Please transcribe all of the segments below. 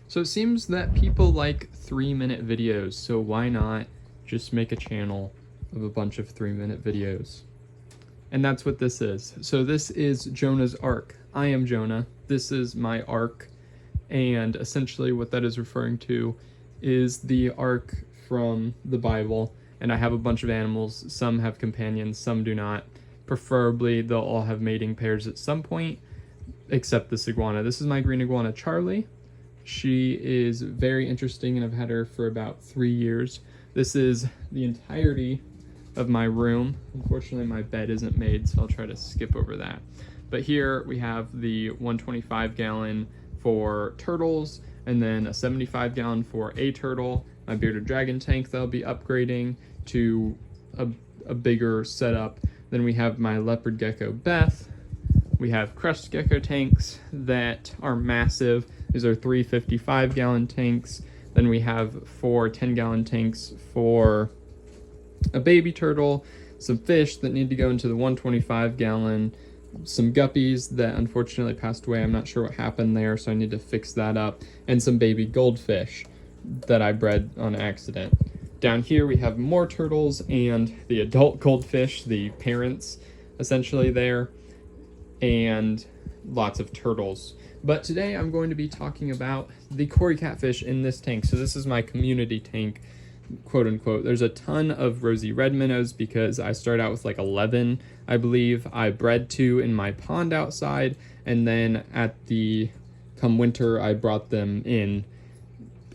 So it seems that people like 3-minute videos, so why not just make a channel of a bunch of 3-minute videos? And that's what this is. So this is Jonah's arc. I am Jonah. This is my arc. And essentially what that is referring to is the arc from the Bible. And I have a bunch of animals. Some have companions, some do not. Preferably, they'll all have mating pairs at some point, except this iguana. This is my green iguana, Charlie. She is very interesting, and I've had her for about 3 years. This is the entirety of my room. Unfortunately, my bed isn't made, so I'll try to skip over that. But here we have the 125-gallon for turtles, and then a 75-gallon for a turtle. My bearded dragon tank that I'll be upgrading to a bigger setup. Then we have my leopard gecko Beth. We have crust gecko tanks that are massive. These are 3 55-gallon tanks. Then we have 4 10-gallon tanks for a baby turtle, some fish that need to go into the 125-gallon, some guppies that unfortunately passed away. I'm not sure what happened there, so I need to fix that up, and some baby goldfish that I bred on accident. Down here we have more turtles and the adult goldfish, the parents essentially there, and lots of turtles. But today I'm going to be talking about the Cory Catfish in this tank. So this is my community tank, quote unquote. There's a ton of rosy red minnows because I started out with like 11, I believe. I bred 2 in my pond outside, and then come winter I brought them in,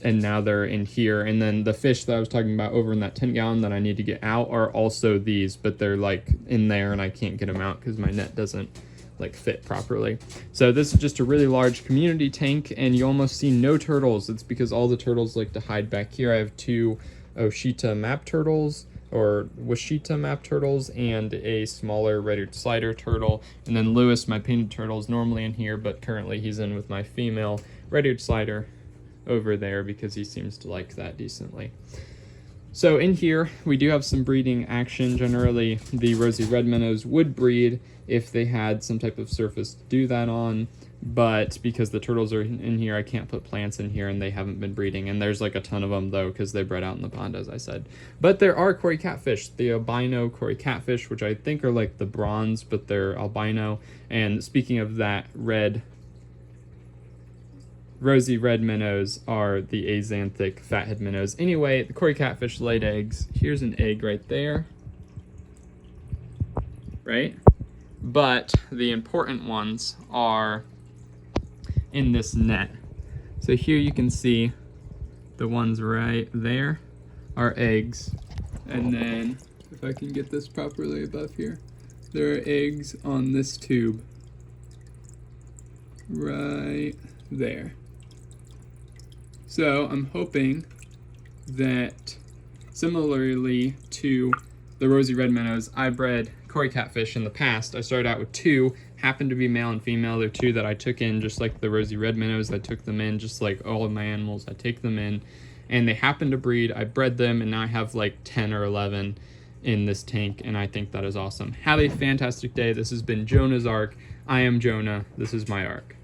and now they're in here. And then the fish that I was talking about over in that 10-gallon that I need to get out are also these, but they're like in there and I can't get them out because my net doesn't like fit properly. So this is just a really large community tank, and you almost see no turtles. It's because all the turtles like to hide back here. I have 2 Oshita map turtles, or Washita map turtles, and a smaller red-eared slider turtle. And then Lewis, my painted turtle, is normally in here, but currently he's in with my female red-eared slider over there because he seems to like that decently. So in here we do have some breeding action. Generally the rosy red minnows would breed if they had some type of surface to do that on, but because the turtles are in here, I can't put plants in here, and they haven't been breeding. And there's like a ton of them though because they bred out in the pond, as I said. But there are Cory Catfish, the albino Cory Catfish, which I think are like the bronze, but they're albino. And speaking of that, rosy red minnows are the axanthic fathead minnows. Anyway, the Cory Catfish laid eggs. Here's an egg right there, right? But the important ones are in this net. So here you can see the ones right there are eggs. And then, if I can get this properly above here, there are eggs on this tube right there. So I'm hoping that similarly to the rosy red minnows, I bred Cory Catfish in the past. I started out with 2, happened to be male and female. They're 2 that I took in just like the rosy red minnows. I took them in just like all of my animals. I take them in, and they happened to breed. I bred them, and now I have like 10 or 11 in this tank, and I think that is awesome. Have a fantastic day. This has been Jonah's Ark. I am Jonah. This is my ark.